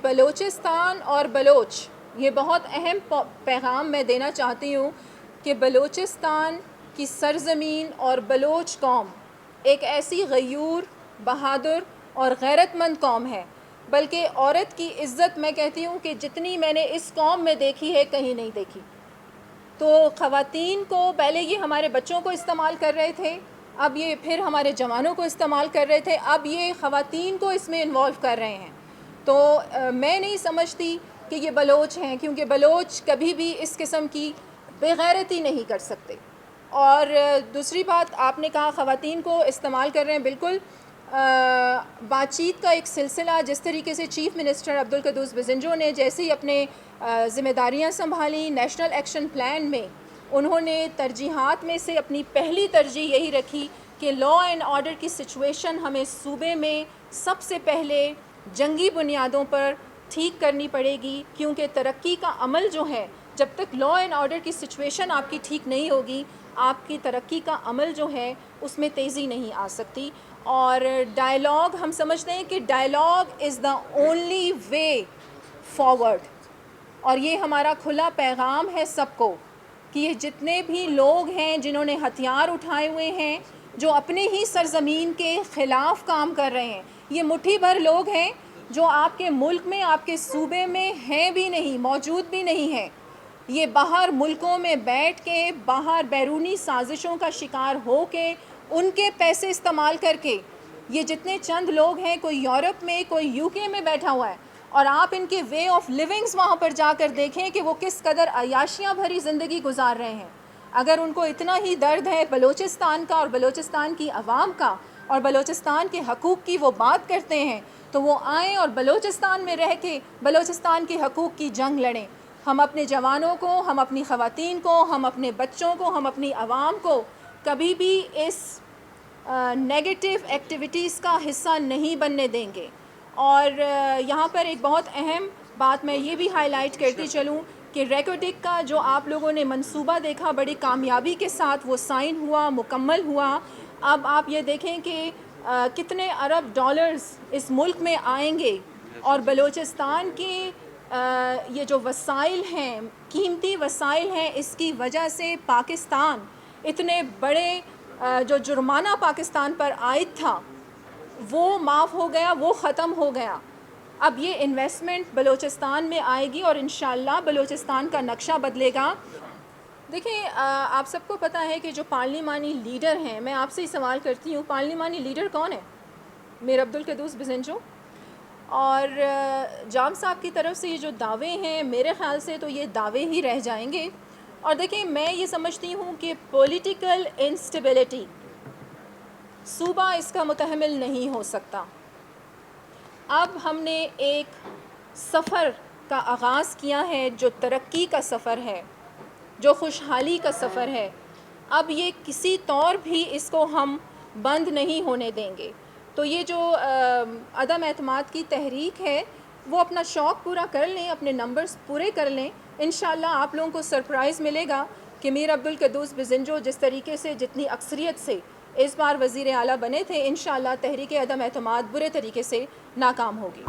بلوچستان اور بلوچ، یہ بہت اہم پیغام میں دینا چاہتی ہوں کہ بلوچستان کی سرزمین اور بلوچ قوم ایک ایسی غیور، بہادر اور غیرت مند قوم ہے، بلکہ عورت کی عزت میں کہتی ہوں کہ جتنی میں نے اس قوم میں دیکھی ہے کہیں نہیں دیکھی۔ تو خواتین کو پہلے یہ ہمارے بچوں کو استعمال کر رہے تھے، اب یہ پھر ہمارے جوانوں کو استعمال کر رہے تھے، اب یہ خواتین کو اس میں انوالو کر رہے ہیں۔ تو میں نہیں سمجھتی کہ یہ بلوچ ہیں، کیونکہ بلوچ کبھی بھی اس قسم کی بے غیرتی نہیں کر سکتے۔ اور دوسری بات، آپ نے کہا خواتین کو استعمال کر رہے ہیں، بالکل بات چیت کا ایک سلسلہ جس طریقے سے چیف منسٹر عبدالقدوس بزنجو نے جیسے ہی اپنے ذمہ داریاں سنبھالی، نیشنل ایکشن پلان میں انہوں نے ترجیحات میں سے اپنی پہلی ترجیح یہی رکھی کہ لا اینڈ آرڈر کی سچویشن ہمیں صوبے میں سب سے پہلے جنگی بنیادوں پر ٹھیک کرنی پڑے گی، کیونکہ ترقی کا عمل جو ہے، جب تک لا اینڈ آرڈر کی سچویشن آپ کی ٹھیک نہیں ہوگی، آپ کی ترقی کا عمل جو ہے اس میں تیزی نہیں آ سکتی۔ اور ڈائلاگ، ہم سمجھتے ہیں کہ dialogue is the only way forward, اور یہ ہمارا کھلا پیغام ہے سب کو کہ یہ جتنے بھی لوگ ہیں جنہوں نے ہتھیار اٹھائے ہوئے ہیں، جو اپنے ہی سرزمین کے خلاف کام کر رہے ہیں، یہ مٹھی بھر لوگ ہیں جو آپ کے ملک میں، آپ کے صوبے میں ہیں بھی نہیں، موجود بھی نہیں ہیں۔ یہ باہر ملکوں میں بیٹھ کے، باہر بیرونی سازشوں کا شکار ہو کے، ان کے پیسے استعمال کر کے، یہ جتنے چند لوگ ہیں، کوئی یورپ میں، کوئی یو کے میں بیٹھا ہوا ہے، اور آپ ان کے وے آف لیونگز وہاں پر جا کر دیکھیں کہ وہ کس قدر عیاشیاں بھری زندگی گزار رہے ہیں۔ اگر ان کو اتنا ہی درد ہے بلوچستان کا اور بلوچستان کی عوام کا اور بلوچستان کے حقوق کی وہ بات کرتے ہیں، تو وہ آئیں اور بلوچستان میں رہ کے بلوچستان کے حقوق کی جنگ لڑیں۔ ہم اپنے جوانوں کو، ہم اپنی خواتین کو، ہم اپنے بچوں کو، ہم اپنی عوام کو کبھی بھی اس نیگیٹو ایکٹیویٹیز کا حصہ نہیں بننے دیں گے۔ اور یہاں پر ایک بہت اہم بات میں یہ بھی ہائی لائٹ کرتی چلوں کہ ریکوٹک کا جو آپ لوگوں نے منصوبہ دیکھا، بڑی کامیابی کے ساتھ وہ سائن ہوا، مکمل ہوا۔ اب آپ یہ دیکھیں کہ کتنے ارب ڈالرز اس ملک میں آئیں گے، اور بلوچستان کی یہ جو وسائل ہیں، قیمتی وسائل ہیں، اس کی وجہ سے پاکستان اتنے بڑے جو جرمانہ پاکستان پر عائد تھا وہ معاف ہو گیا، وہ ختم ہو گیا۔ اب یہ انویسٹمنٹ بلوچستان میں آئے گی اور انشاءاللہ بلوچستان کا نقشہ بدلے گا۔ دیکھیں، آپ سب کو پتہ ہے کہ جو پارلیمانی لیڈر ہیں، میں آپ سے ہی سوال کرتی ہوں، پارلیمانی لیڈر کون ہے؟ میر عبدالقدوس بزنجو۔ اور جام صاحب کی طرف سے یہ جو دعوے ہیں، میرے خیال سے تو یہ دعوے ہی رہ جائیں گے۔ اور دیکھیں، میں یہ سمجھتی ہوں کہ پولیٹیکل انسٹیبلٹی صوبہ اس کا متحمل نہیں ہو سکتا۔ اب ہم نے ایک سفر کا آغاز کیا ہے جو ترقی کا سفر ہے، جو خوشحالی کا سفر ہے۔ اب یہ کسی طور بھی اس کو ہم بند نہیں ہونے دیں گے۔ تو یہ جو عدم اعتماد کی تحریک ہے، وہ اپنا شوق پورا کر لیں، اپنے نمبرز پورے کر لیں۔ انشاءاللہ آپ لوگوں کو سرپرائز ملے گا کہ میر عبدالقدوس بزنجو جس طریقے سے، جتنی اکثریت سے اس بار وزیر اعلیٰ بنے تھے، انشاءاللہ تحریک عدم اعتماد برے طریقے سے ناکام ہوگی۔